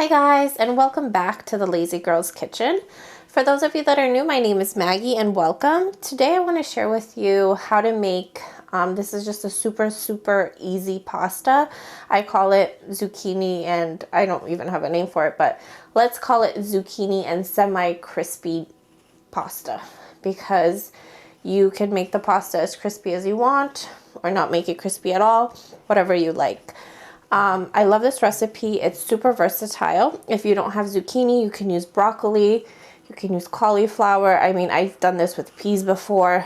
Hi guys, and welcome back to the Lazy Girls Kitchen. For those of you that are new, my name is Maggie and welcome. Today I want to share with you how to make, this is just a super easy pasta. I call it zucchini, and I don't even have a name for it, but let's call it zucchini and semi-crispy pasta, because you can make the pasta as crispy as you want or not make it crispy at all, whatever you like. I love this recipe. It's super versatile. If you don't have zucchini, you can use broccoli, you can use cauliflower. I mean, I've done this with peas before.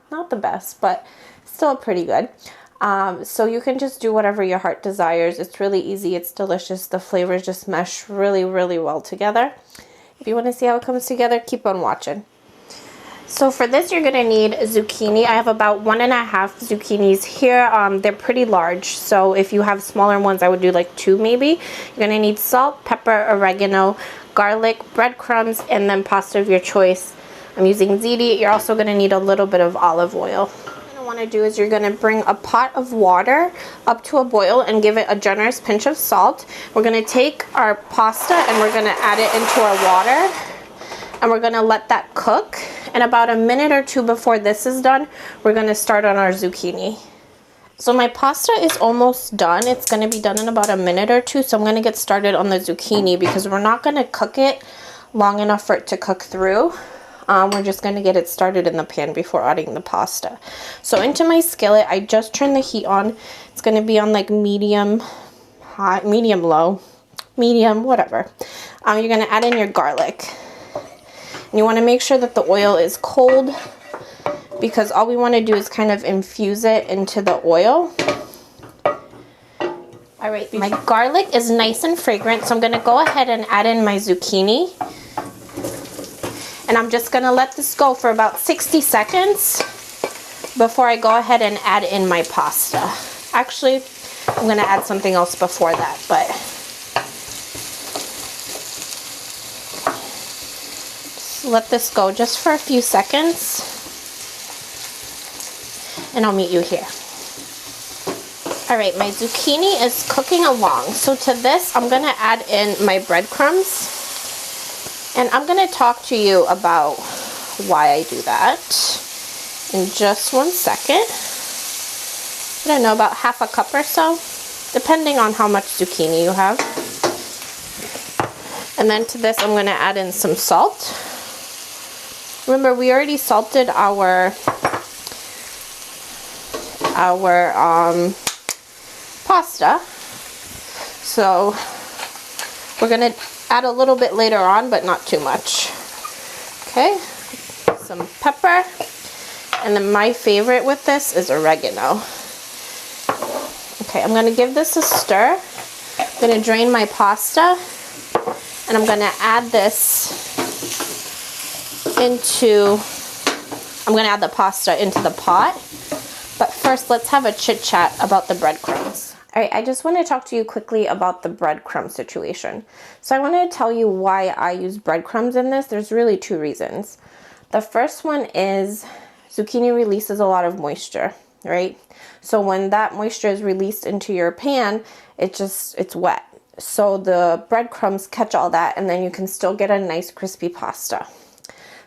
Not the best, but still pretty good. So you can just do whatever your heart desires. It's really easy. It's delicious. The flavors just mesh really well together. If you want to see how it comes together, keep on watching. So for this, you're gonna need zucchini. I have about 1.5 zucchinis here. They're pretty large, so if you have smaller ones, I would do like 2 maybe. You're gonna need salt, pepper, oregano, garlic, breadcrumbs, and then pasta of your choice. I'm using ziti. You're also gonna need a little bit of olive oil. What you're gonna wanna do is you're gonna bring a pot of water up to a boil and give it a generous pinch of salt. We're gonna take our pasta and we're gonna add it into our water, and we're gonna let that cook. And about a minute or 2 before this is done, we're gonna start on our zucchini. So my pasta is almost done. It's gonna be done in about a minute or 2, so I'm gonna get started on the zucchini because we're not gonna cook it long enough for it to cook through. We're just gonna get it started in the pan before adding the pasta. So into my skillet, I just turned the heat on. It's gonna be on like medium high, medium low, medium, whatever. You're gonna add in your garlic. And you want to make sure that the oil is cold, because all we want to do is kind of infuse it into the oil. All right, my garlic is nice and fragrant, so I'm going to go ahead and add in my zucchini. And I'm just going to let this go for about 60 seconds before I go ahead and add in my pasta. Actually, I'm going to add something else before that, but let this go just for a few seconds, and I'll meet you here. All right, my zucchini is cooking along. So to this, I'm gonna add in my breadcrumbs, and I'm gonna talk to you about why I do that in just 1 second. I don't know, about half a cup or so, depending on how much zucchini you have. And then to this, I'm gonna add in some salt. Remember, we already salted our pasta, so we're gonna add a little bit later on, but not too much. Okay, some pepper, and then my favorite with this is oregano. Okay, I'm gonna give this a stir. I'm gonna drain my pasta, and I'm gonna add this I'm gonna add the pasta into the pot. But first, let's have a chit chat about the breadcrumbs. All right, I just want to talk to you quickly about the breadcrumb situation. So I want to tell you why I use breadcrumbs in this. There's really 2 reasons. The first one is zucchini releases a lot of moisture, right? So when that moisture is released into your pan, it's wet. So the breadcrumbs catch all that, and then you can still get a nice crispy pasta.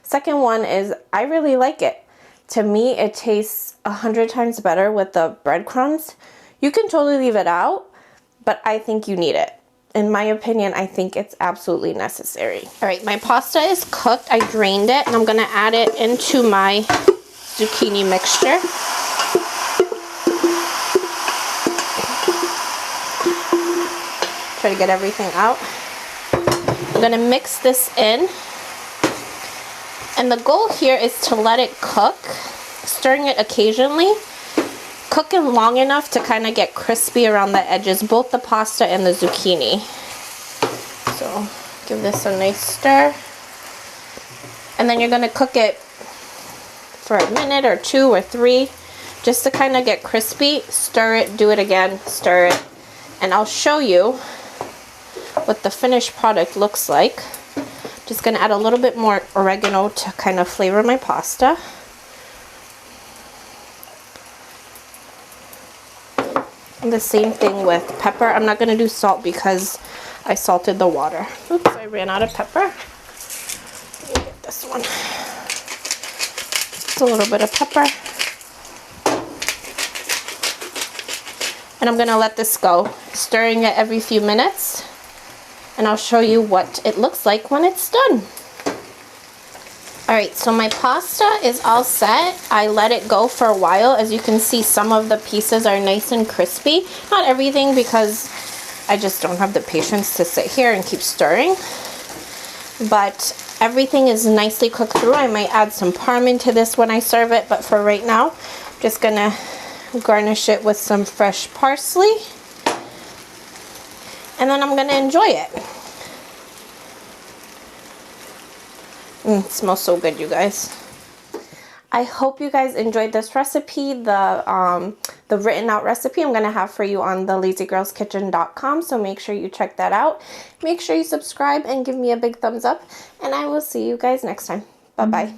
Second one is I really like it. To me, it tastes 100 times better with the breadcrumbs. You can totally leave it out, but I think you need it. In my opinion, I think it's absolutely necessary. All right, my pasta is cooked. I drained it, and I'm gonna add it into my zucchini mixture. Try to get everything out. I'm gonna mix this in. And the goal here is to let it cook, stirring it occasionally, cooking long enough to kind of get crispy around the edges, both the pasta and the zucchini. So give this a nice stir. And then you're going to cook it for a minute or 2 or 3, just to kind of get crispy. Stir it, do it again, stir it. And I'll show you what the finished product looks like. Just gonna add a little bit more oregano to kind of flavor my pasta. And the same thing with pepper. I'm not gonna do salt because I salted the water. Oops, I ran out of pepper. Let me get this one. Just a little bit of pepper. And I'm gonna let this go, stirring it every few minutes. And I'll show you what it looks like when it's done. All right, so my pasta is all set. I let it go for a while. As you can see, some of the pieces are nice and crispy. Not everything, because I just don't have the patience to sit here and keep stirring. But everything is nicely cooked through. I might add some parm into this when I serve it, but for right now, I'm just gonna garnish it with some fresh parsley. And then I'm gonna enjoy it. It smells so good, you guys. I hope you guys enjoyed this recipe. The written out recipe I'm gonna have for you on the lazygirlskitchen.com, so make sure you check that out. Make sure you subscribe and give me a big thumbs up, and I will see you guys next time. Bye bye.